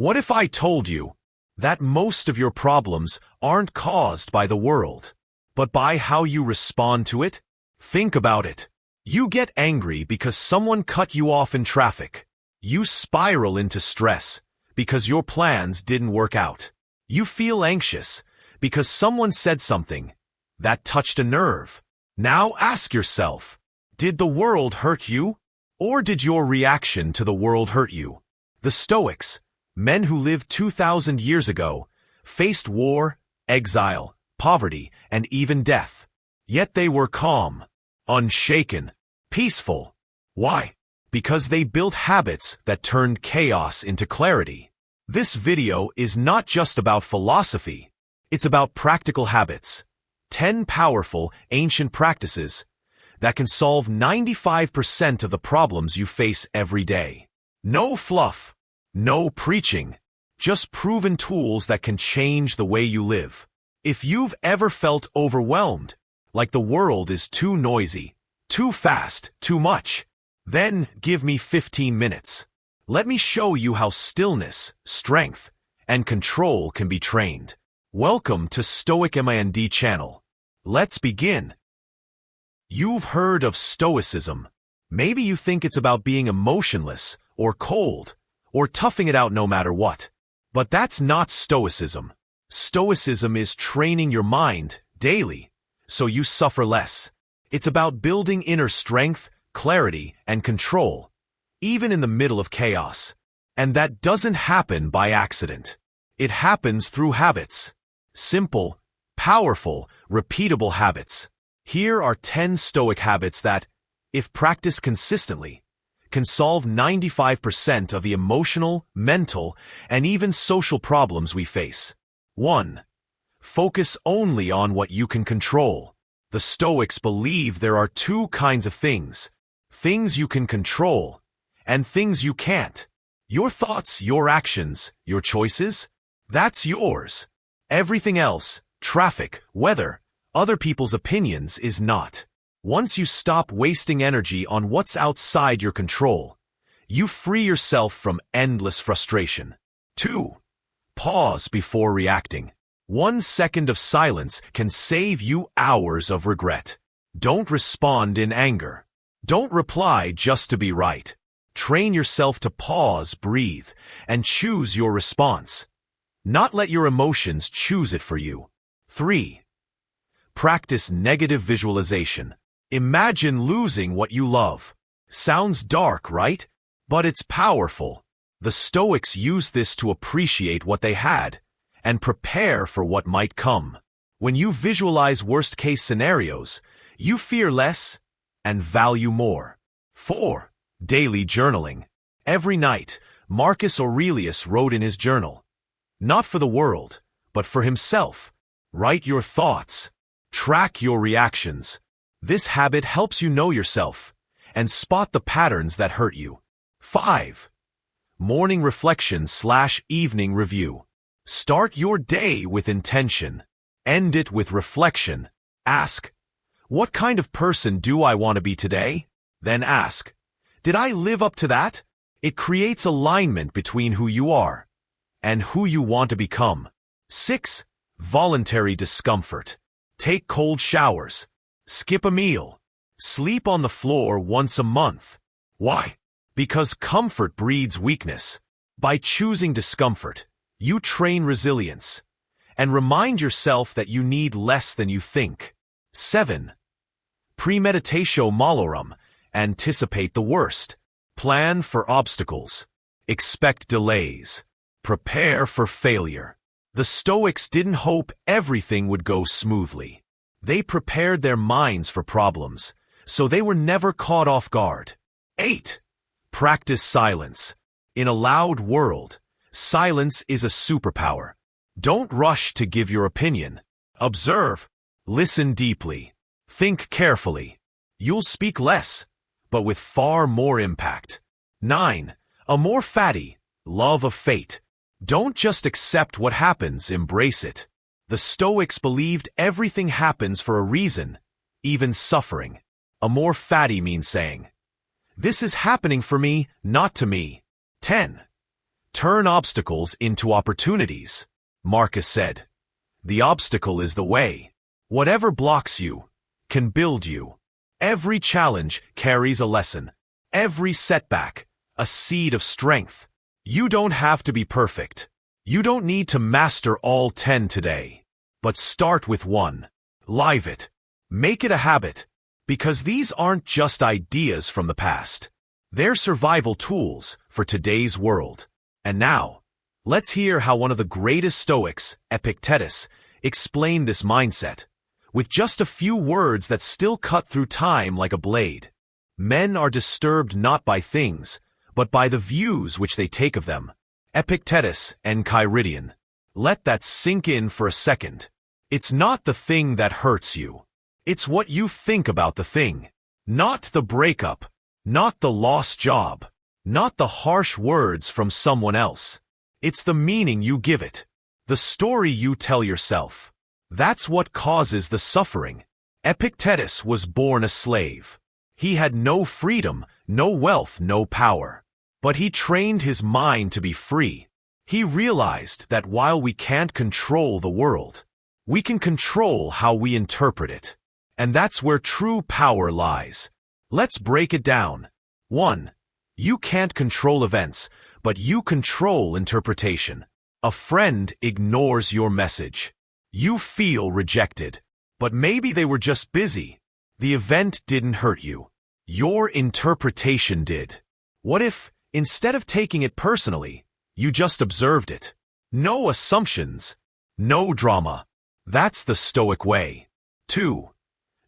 What if I told you that most of your problems aren't caused by the world, but by how you respond to it? Think about it. You get angry because someone cut you off in traffic. You spiral into stress because your plans didn't work out. You feel anxious because someone said something that touched a nerve. Now ask yourself, did the world hurt you, or did your reaction to the world hurt you? The Stoics, men who lived 2,000 years ago, faced war, exile, poverty, and even death. Yet they were calm, unshaken, peaceful. Why? Because they built habits that turned chaos into clarity. This video is not just about philosophy. It's about practical habits. 10 powerful, ancient practices that can solve 95% of the problems you face every day. No fluff, no preaching, just proven tools that can change the way you live. If you've ever felt overwhelmed, like the world is too noisy, too fast, too much, then give me 15 minutes. Let me show you how stillness, strength, and control can be trained. Welcome to Stoic Mind channel. Let's begin. You've heard of Stoicism. Maybe you think it's about being emotionless, or cold, or toughing it out no matter what. But that's not Stoicism. Stoicism is training your mind daily, so you suffer less. It's about building inner strength, clarity, and control, even in the middle of chaos. And that doesn't happen by accident. It happens through habits. Simple, powerful, repeatable habits. Here are 10 Stoic habits that, if practiced consistently, can solve 95% of the emotional, mental, and even social problems we face. 1. Focus only on what you can control. The Stoics believe there are two kinds of things you can control, and things you can't. Your thoughts, your actions, your choices, that's yours. Everything else, traffic, weather, other people's opinions, is not. Once you stop wasting energy on what's outside your control, you free yourself from endless frustration. 2. Pause before reacting. 1 second of silence can save you hours of regret. Don't respond in anger. Don't reply just to be right. Train yourself to pause, breathe, and choose your response. Not let your emotions choose it for you. 3. Practice negative visualization. Imagine losing what you love. Sounds dark, right? But it's powerful. The Stoics use this to appreciate what they had and prepare for what might come. When you visualize worst-case scenarios, you fear less and value more. 4. Daily journaling. Every night, Marcus Aurelius wrote in his journal. Not for the world, but for himself. Write your thoughts. Track your reactions. This habit helps you know yourself and spot the patterns that hurt you. 5. Morning reflection/evening review. Start your day with intention. End it with reflection. Ask, what kind of person do I want to be today? Then ask, did I live up to that? It creates alignment between who you are and who you want to become. 6. Voluntary discomfort. Take cold showers. Skip a meal. Sleep on the floor once a month. Why? Because comfort breeds weakness. By choosing discomfort, you train resilience and remind yourself that you need less than you think. 7. Premeditatio malorum. Anticipate the worst. Plan for obstacles. Expect delays. Prepare for failure. The Stoics didn't hope everything would go smoothly. They prepared their minds for problems, so they were never caught off guard. 8. Practice silence. In a loud world, silence is a superpower. Don't rush to give your opinion. Observe. Listen deeply. Think carefully. You'll speak less, but with far more impact. 9. Amor fati. Love of fate. Don't just accept what happens, embrace it. The Stoics believed everything happens for a reason, even suffering. Amor fati means saying, this is happening for me, not to me. 10. Turn obstacles into opportunities. Marcus said, "The obstacle is the way. Whatever blocks you can build you." Every challenge carries a lesson. Every setback, a seed of strength. You don't have to be perfect. You don't need to master all 10 today. But start with one. Live it. Make it a habit. Because these aren't just ideas from the past. They're survival tools for today's world. And now, let's hear how one of the greatest Stoics, Epictetus, explained this mindset, with just a few words that still cut through time like a blade. Men are disturbed not by things, but by the views which they take of them. Epictetus and Enchiridion. Let that sink in for a second. It's not the thing that hurts you. It's what you think about the thing. Not the breakup. Not the lost job. Not the harsh words from someone else. It's the meaning you give it. The story you tell yourself. That's what causes the suffering. Epictetus was born a slave. He had no freedom, no wealth, no power. But he trained his mind to be free. He realized that while we can't control the world, we can control how we interpret it. And that's where true power lies. Let's break it down. 1. You can't control events, but you control interpretation. A friend ignores your message. You feel rejected. But maybe they were just busy. The event didn't hurt you. Your interpretation did. What if, instead of taking it personally, you just observed it? No assumptions. No drama. That's the Stoic way. 2.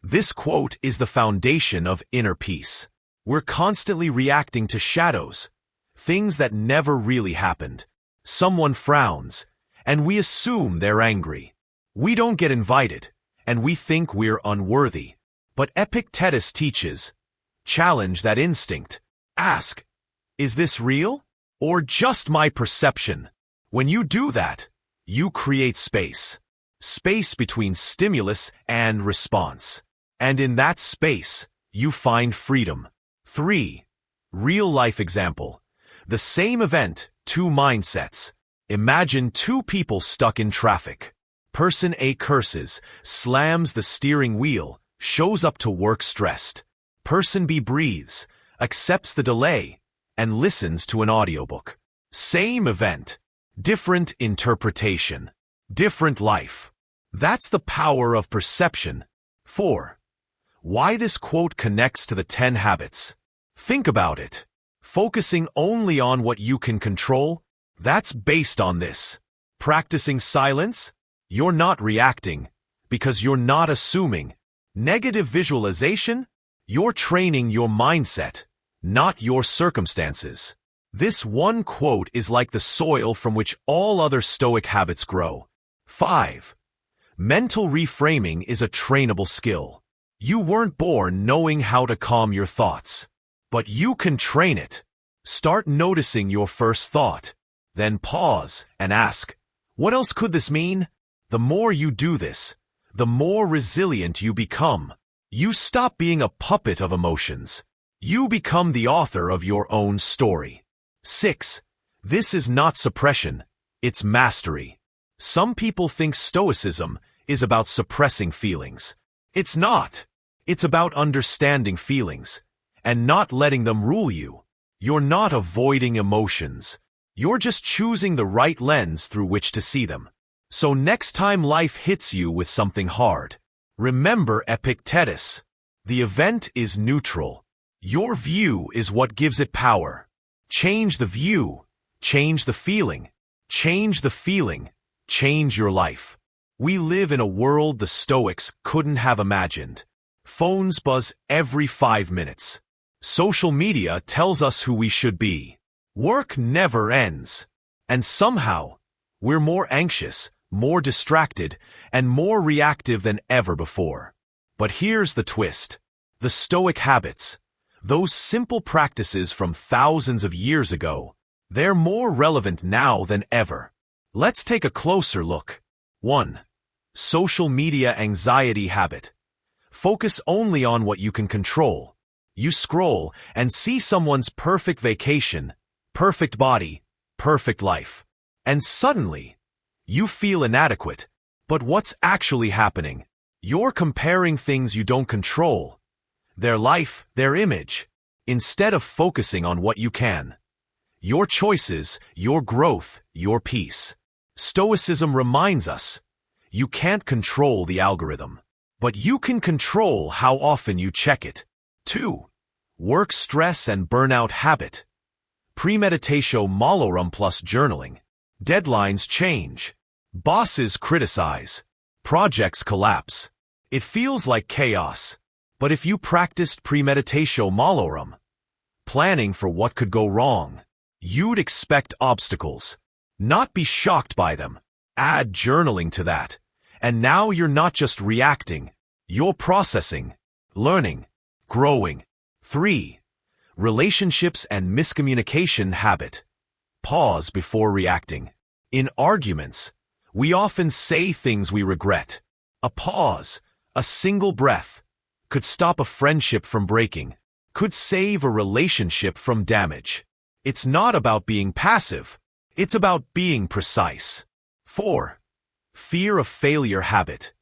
This quote is the foundation of inner peace. We're constantly reacting to shadows, things that never really happened. Someone frowns, and we assume they're angry. We don't get invited, and we think we're unworthy. But Epictetus teaches, challenge that instinct. Ask, is this real? Or just my perception? When you do that, you create space. Space between stimulus and response. And in that space, you find freedom. 3. Real-life example. The same event, 2 mindsets. Imagine 2 people stuck in traffic. Person A curses, slams the steering wheel, shows up to work stressed. Person B breathes, accepts the delay, and listens to an audiobook. Same event, different interpretation, different life. That's the power of perception. 4. Why this quote connects to the 10 habits. Think about it. Focusing only on what you can control, that's based on this. Practicing silence, you're not reacting, because you're not assuming. Negative visualization, you're training your mindset, not your circumstances. This one quote is like the soil from which all other Stoic habits grow. 5. Mental reframing is a trainable skill. You weren't born knowing how to calm your thoughts, but you can train it. Start noticing your first thought, then pause and ask, what else could this mean? The more you do this, the more resilient you become. You stop being a puppet of emotions. You become the author of your own story. 6. This is not suppression, it's mastery. Some people think Stoicism is about suppressing feelings. It's not. It's about understanding feelings and not letting them rule you. You're not avoiding emotions. You're just choosing the right lens through which to see them. So next time life hits you with something hard, remember Epictetus. The event is neutral. Your view is what gives it power. Change the view, change the feeling, change the feeling, change your life. We live in a world the Stoics couldn't have imagined. Phones buzz every 5 minutes. Social media tells us who we should be. Work never ends. And somehow, we're more anxious, more distracted, and more reactive than ever before. But here's the twist. The Stoic habits, those simple practices from thousands of years ago, they're more relevant now than ever. Let's take a closer look. 1. Social media anxiety habit. Focus only on what you can control. You scroll and see someone's perfect vacation, perfect body, perfect life. And suddenly, you feel inadequate. But what's actually happening? You're comparing things you don't control. Their life, their image, instead of focusing on what you can. Your choices, your growth, your peace. Stoicism reminds us, you can't control the algorithm, but you can control how often you check it. 2. Work stress and burnout habit. Premeditatio malorum plus journaling. Deadlines change. Bosses criticize. Projects collapse. It feels like chaos. But if you practiced premeditatio malorum, planning for what could go wrong, you'd expect obstacles, not be shocked by them. Add journaling to that, and now you're not just reacting, you're processing, learning, growing. 3. Relationships and miscommunication habit. Pause before reacting. In arguments, we often say things we regret. A pause, a single breath, could stop a friendship from breaking, could save a relationship from damage. It's not about being passive, it's about being precise. 4. Fear of failure habit.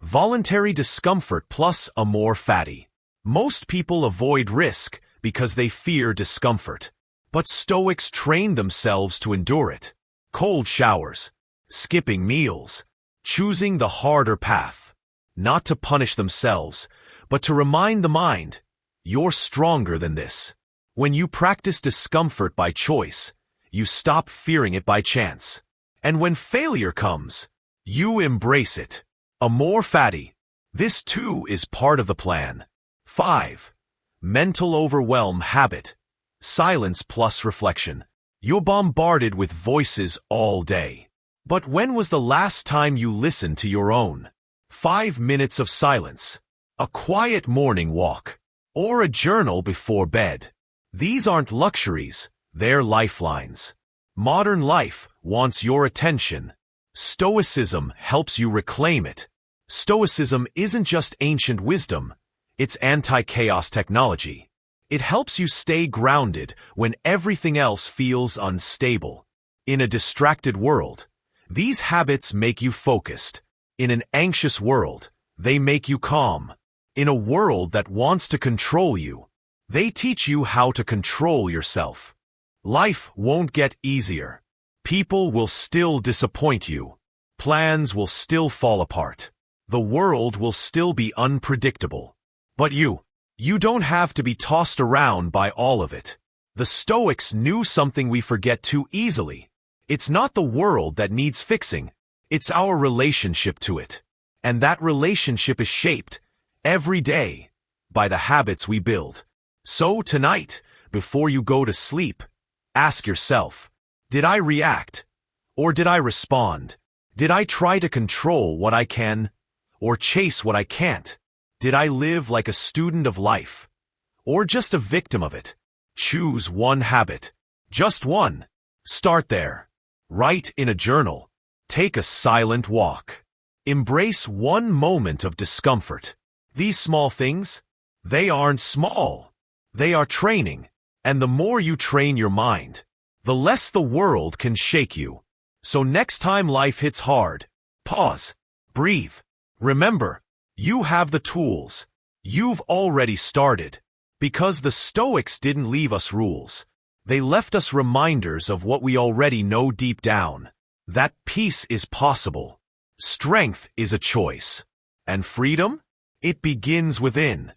Voluntary discomfort plus amor fati. Most people avoid risk because they fear discomfort, but Stoics train themselves to endure it. Cold showers, skipping meals, choosing the harder path, not to punish themselves, but to remind the mind, you're stronger than this. When you practice discomfort by choice, you stop fearing it by chance. And when failure comes, you embrace it. Amor fati. This too is part of the plan. 5. Mental overwhelm habit. Silence plus reflection. You're bombarded with voices all day. But when was the last time you listened to your own? 5 minutes of silence, a quiet morning walk, or a journal before bed. These aren't luxuries, they're lifelines. Modern life wants your attention. Stoicism helps you reclaim it. Stoicism isn't just ancient wisdom, it's anti-chaos technology. It helps you stay grounded when everything else feels unstable. In a distracted world, these habits make you focused. In an anxious world, they make you calm. In a world that wants to control you, they teach you how to control yourself. Life won't get easier. People will still disappoint you. Plans will still fall apart. The world will still be unpredictable. But you don't have to be tossed around by all of it. The Stoics knew something we forget too easily. It's not the world that needs fixing. It's our relationship to it. And that relationship is shaped, every day, by the habits we build. So tonight, before you go to sleep, ask yourself, did I react? Or did I respond? Did I try to control what I can? Or chase what I can't? Did I live like a student of life? Or just a victim of it? Choose one habit. Just one. Start there. Write in a journal. Take a silent walk. Embrace one moment of discomfort. These small things, they aren't small. They are training. And the more you train your mind, the less the world can shake you. So next time life hits hard, pause, breathe. Remember, you have the tools. You've already started. Because the Stoics didn't leave us rules. They left us reminders of what we already know deep down. That peace is possible. Strength is a choice. And freedom? It begins within.